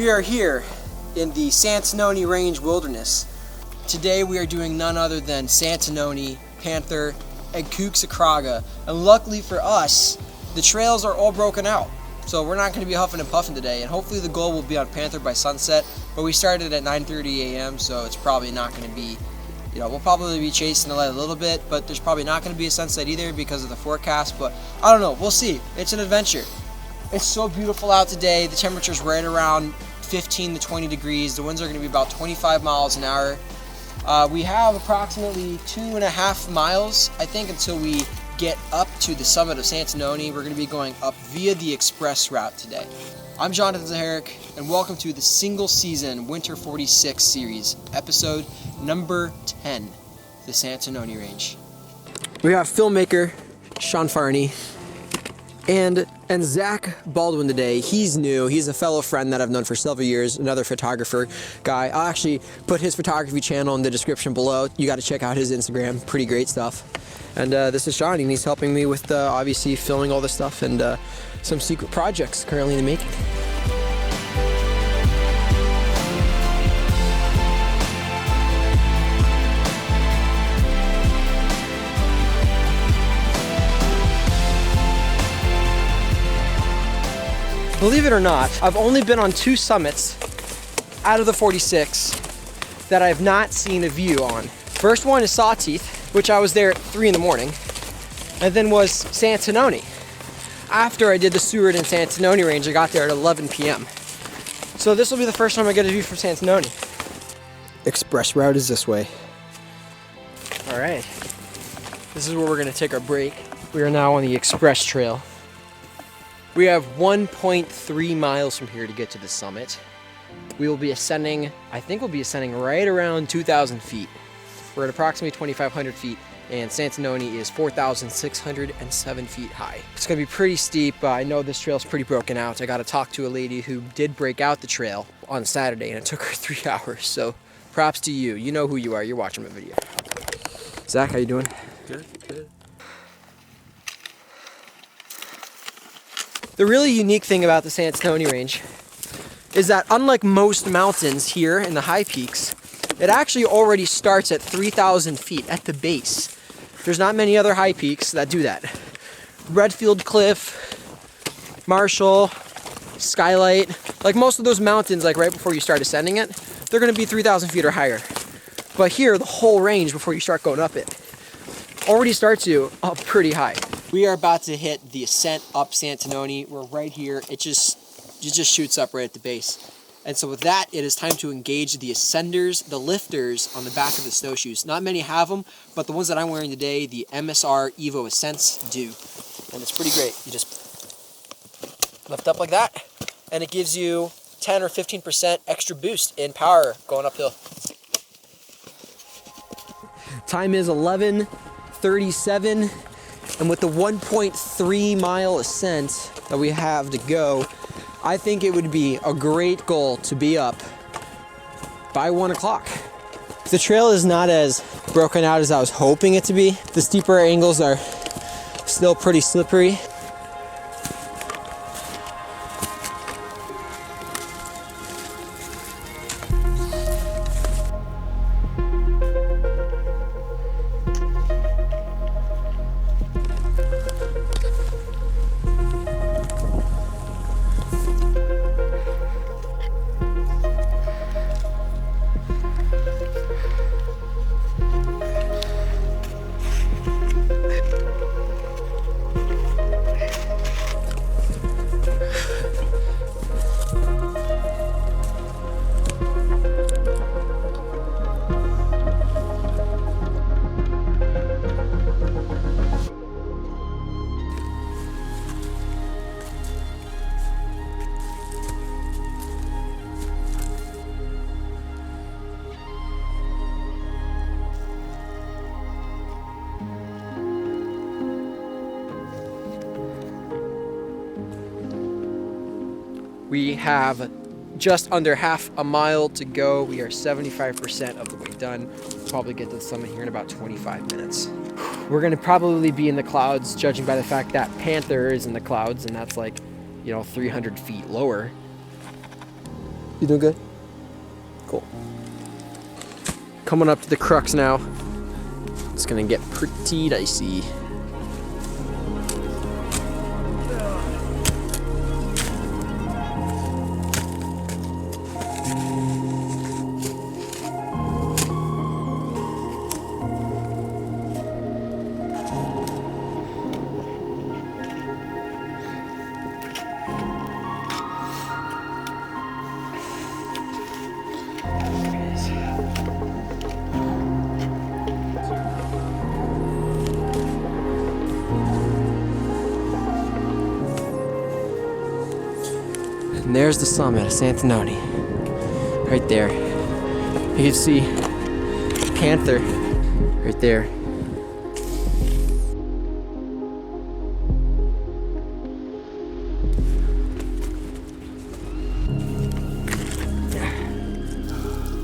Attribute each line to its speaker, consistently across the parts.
Speaker 1: We are here in the Santanoni Range wilderness. Today we are doing none other than Santanoni, Panther, and HighPeaksCyclery. And luckily for us, the trails are all broken out. So we're not going to be huffing and puffing today, and hopefully the goal will be on Panther by sunset. But we started at 9:30 a.m., so it's probably not going to be, we'll probably be chasing the light a little bit, but there's probably not going to be a sunset either because of the forecast. But I don't know, we'll see. It's an adventure. It's so beautiful out today. The temperature's right around 15 to 20 degrees. The winds are going to be about 25 miles an hour. We have approximately 2.5 miles, I think, until we get up to the summit of Santanoni. We're going to be going up via the express route today. I'm Jonathan Zaharek, and welcome to the single season Winter 46 series, episode number 10, the Santanoni Range. We have filmmaker Sean Farney and Zach Baldwin today. He's new. He's a fellow friend that I've known for several years, another photographer guy. I'll actually put his photography channel in the description below. You got to check out his Instagram. Pretty great stuff. And this is Sean, and he's helping me with obviously filming all this stuff and some secret projects currently in the making. Believe it or not, I've only been on 2 summits out of the 46 that I've not seen a view on. First one is Sawteeth, which I was there at 3 in the morning, and then was Santanoni. After I did the Seward and Santanoni Range, I got there at 11 p.m. So this will be the first time I get a view from Santanoni. Express route is this way. All right, this is where we're gonna take our break. We are now on the express trail. We have 1.3 miles from here to get to the summit. We will be ascending, I think we'll be ascending right around 2,000 feet. We're at approximately 2,500 feet, and Santanoni is 4,607 feet high. It's gonna be pretty steep. I know this trail's pretty broken out. I got to talk to a lady who did break out the trail on Saturday, and it took her 3 hours. So props to you. You know who you are. You're watching my video. Zach, how you doing?
Speaker 2: Good, good.
Speaker 1: The really unique thing about the Santanoni Range is that unlike most mountains here in the high peaks, it actually already starts at 3,000 feet at the base. There's not many other high peaks that do that. Redfield Cliff, Marshall, Skylight, like most of those mountains, like right before you start ascending it, they're gonna be 3,000 feet or higher. But here, the whole range before you start going up it already starts you up pretty high. We are about to hit the ascent up Santanoni. We're right here. It just shoots up right at the base. And so with that, it is time to engage the ascenders, the lifters on the back of the snowshoes. Not many have them, but the ones that I'm wearing today, the MSR Evo Ascents, do. And it's pretty great. You just lift up like that, and it gives you 10 or 15% extra boost in power going uphill. Time is 11:37, and with the 1.3 mile ascent that we have to go, I think it would be a great goal to be up by 1 o'clock. The trail is not as broken out as I was hoping it to be. The steeper angles are still pretty slippery. We have just under half a mile to go. We are 75% of the way done. We'll probably get to the summit here in about 25 minutes. We're gonna probably be in the clouds, judging by the fact that Panther is in the clouds, and that's like, 300 feet lower. You doing good? Cool. Coming up to the crux now. It's gonna get pretty dicey. And there's the summit of Santanoni, right there. You can see Panther right there.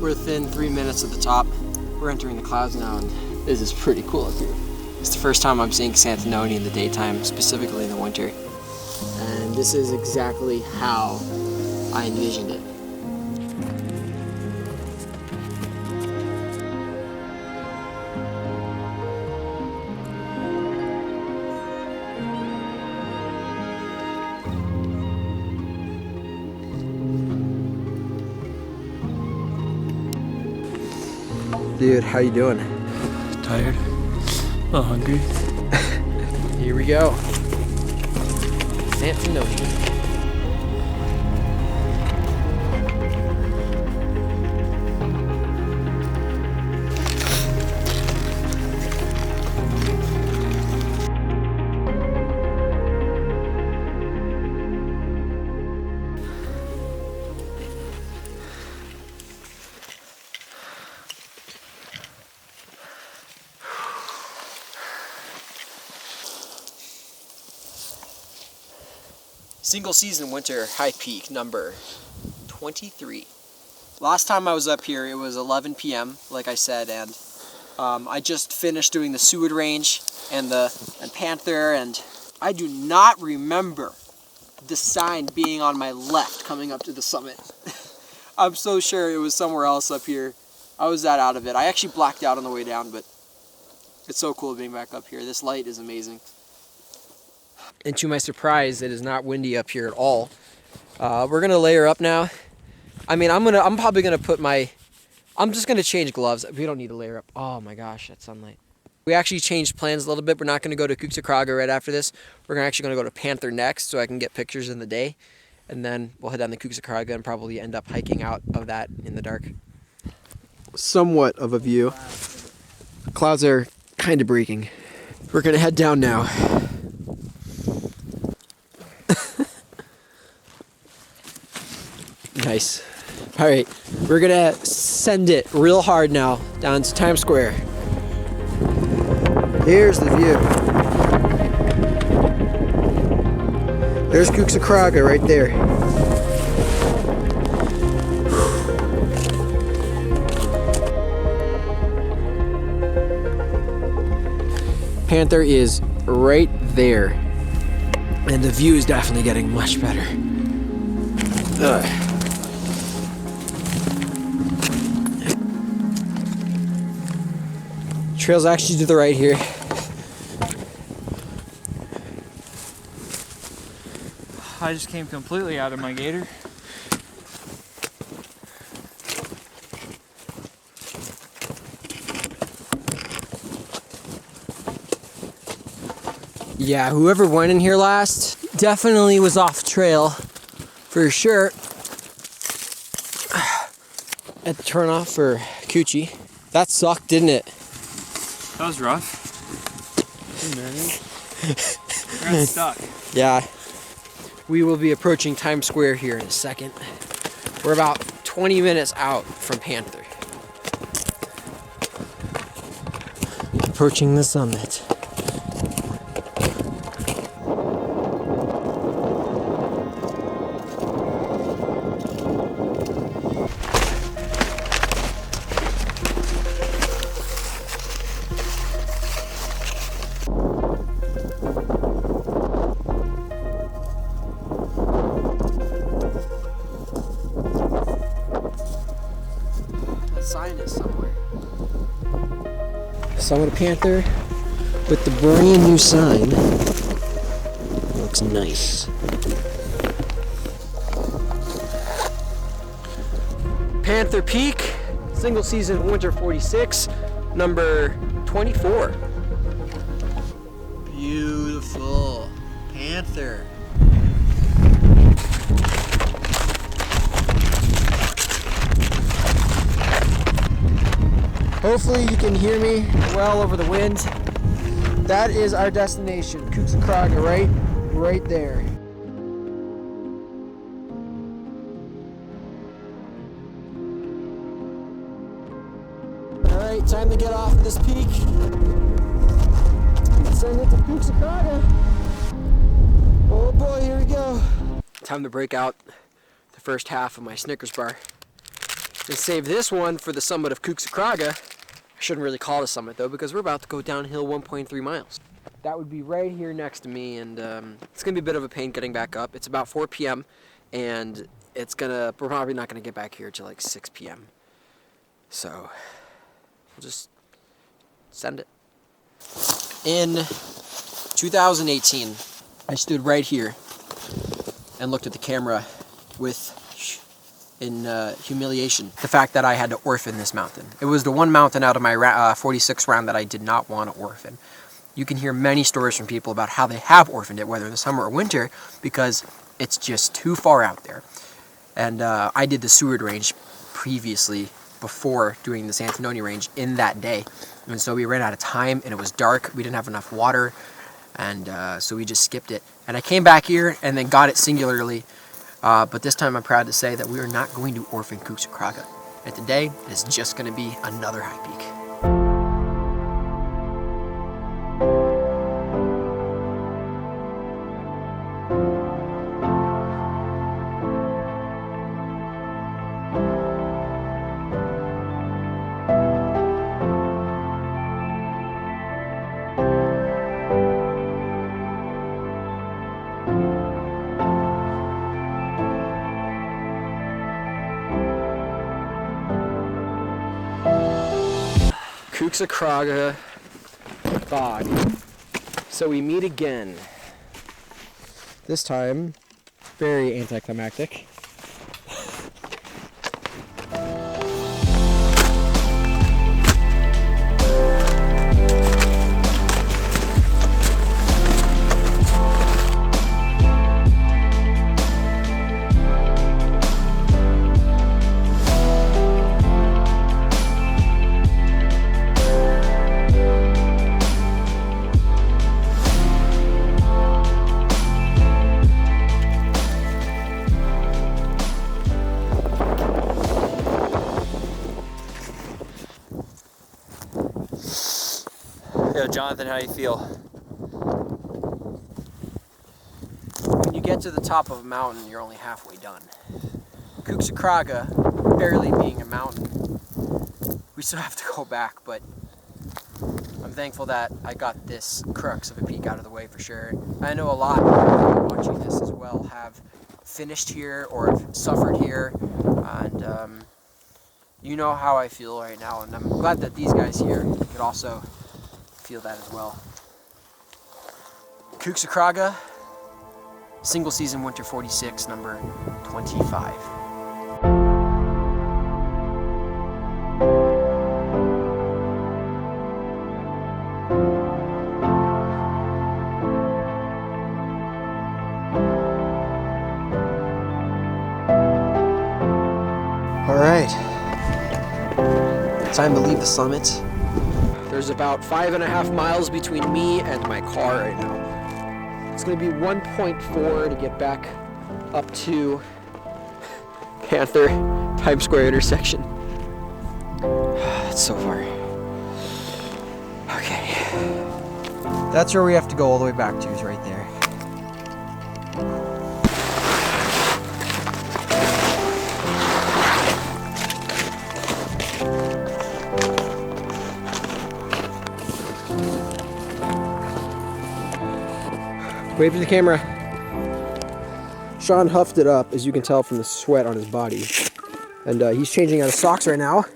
Speaker 1: We're within 3 minutes of the top. We're entering the clouds now, and this is pretty cool up here. It's the first time I'm seeing Santanoni in the daytime, specifically in the winter. And this is exactly how I envisioned it. Dude, how you doing?
Speaker 2: Tired. Oh, hungry.
Speaker 1: Here we go. Santanoni. Single season winter high peak number 23. Last time I was up here, it was 11 p.m. like I said, and I just finished doing the Seward Range and Panther, and I do not remember the sign being on my left coming up to the summit. I'm so sure it was somewhere else up here. I was that out of it. I actually blacked out on the way down, but it's so cool being back up here. This light is amazing. And to my surprise, it is not windy up here at all. We're gonna layer up now. I mean, I'm probably gonna put I'm just gonna change gloves. We don't need to layer up. Oh my gosh, that sunlight. We actually changed plans a little bit. We're not gonna go to HighPeaksCyclery right after this. We're actually gonna go to Panther next, so I can get pictures in the day. And then we'll head down to HighPeaksCyclery and probably end up hiking out of that in the dark. Somewhat of a view. Clouds are kind of breaking. We're gonna head down now. Nice. All right, we're gonna send it real hard now down to Times Square. Here's the view. There's HighPeaksCyclery right there. Panther is right there, and the view is definitely getting much better. Ugh. Trail's actually to the right here.
Speaker 2: I just came completely out of my gator.
Speaker 1: Yeah, whoever went in here last definitely was off trail for sure. At the turnoff for Coochie. That sucked, didn't it?
Speaker 2: That was rough. I got stuck.
Speaker 1: Yeah. We will be approaching Times Square here in a second. We're about 20 minutes out from Panther. Approaching the summit. Summit of Panther with the brand new sign. Looks nice. Panther Peak, single season winter 46, number 24. Beautiful. Panther. Hopefully you can hear me well over the wind. That is our destination, HighPeaksCyclery, right there. All right, time to get off of this peak. Send it to HighPeaksCyclery. Oh boy, here we go. Time to break out the first half of my Snickers bar. And save this one for the summit of HighPeaksCyclery. I shouldn't really call it a summit though, because we're about to go downhill 1.3 miles. That would be right here next to me, and it's gonna be a bit of a pain getting back up. It's about 4 p.m. and we're probably not gonna get back here till like 6 p.m. So we'll just send it. In 2018, I stood right here and looked at the camera in humiliation. The fact that I had to orphan this mountain. It was the one mountain out of my 46 round that I did not want to orphan. You can hear many stories from people about how they have orphaned it, whether in the summer or winter, because it's just too far out there. And I did the Seward Range previously, before doing the Santanoni Range in that day. And so we ran out of time and it was dark. We didn't have enough water. And so we just skipped it. And I came back here and then got it singularly. But this time I'm proud to say that we are not going to orphan HighPeaksCyclery. And today is just going to be another high peak. HighPeaksCyclery fog. So we meet again. This time, very anticlimactic.
Speaker 2: Yo, Jonathan, how you feel?
Speaker 1: When you get to the top of a mountain, you're only halfway done. HighPeaksCyclery barely being a mountain, we still have to go back, but I'm thankful that I got this crux of a peak out of the way for sure. I know a lot of people watching this as well have finished here or have suffered here, and you know how I feel right now, and I'm glad that these guys here could also feel that as well. HighPeaksCyclery, single season winter 46, number 25. All right, time to leave the summit. There's about 5.5 miles between me and my car right now. It's gonna be 1.4 to get back up to Panther Times Square intersection. It's so far. Okay. That's where we have to go all the way back to, is right there. Wave to the camera. Sean huffed it up, as you can tell from the sweat on his body. And he's changing out of socks right now.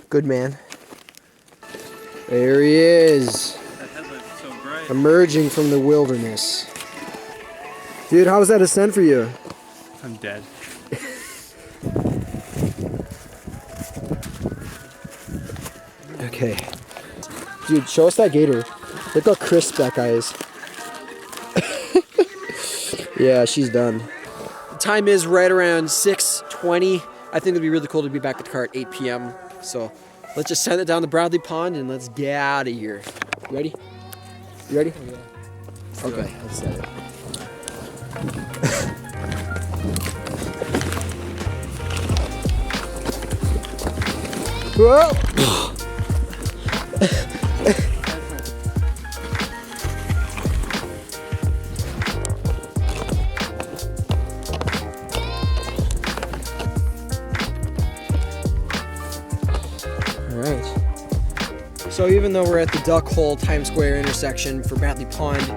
Speaker 1: Good man. There he is.
Speaker 2: That headlight's so bright.
Speaker 1: Emerging from the wilderness. Dude, how was that ascent for you?
Speaker 2: I'm dead.
Speaker 1: Okay. Dude, show us that gator. Look how crisp that guy is. Yeah, she's done. The time is right around 6:20. I think it'd be really cool to be back at the car at 8 p.m. So let's just send it down the Bradley Pond and let's get out of here. You ready? You ready? Oh, yeah. Okay, let's set it. Whoa! Alright. So even though we're at the Duck Hole Times Square intersection for Bradley Pond,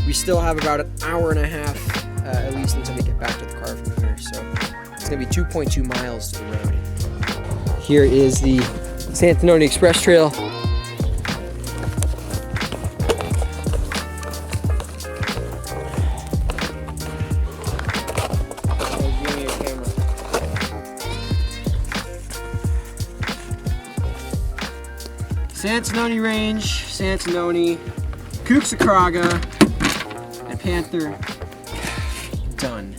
Speaker 1: we still have about an hour and a half at least until we get back to the car from here. So it's going to be 2.2 miles to the road. Here is the Santanoni Express Trail. Santanoni Range, Santanoni, HighPeaksCyclery, and Panther done.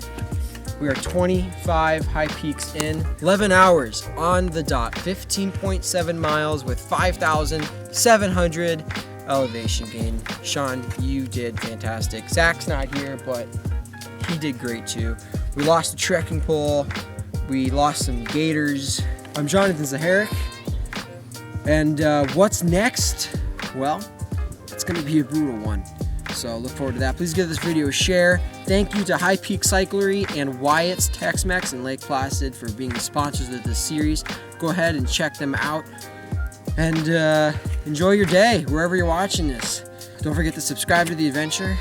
Speaker 1: We are 25 high peaks in, 11 hours on the dot, 15.7 miles with 5,700 elevation gain. Sean, you did fantastic. Zach's not here, but he did great too. We lost a trekking pole, we lost some gators. I'm Jonathan Zaharek, and what's next? Well, it's gonna be a brutal one. So look forward to that. Please give this video a share. Thank you to HighPeaksCyclery and WyattsTexMex in Lake Placid for being the sponsors of this series. Go ahead and check them out. And enjoy your day wherever you're watching this. Don't forget to subscribe to the adventure.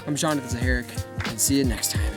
Speaker 1: I'm Jonathan Zaharek, and see you next time.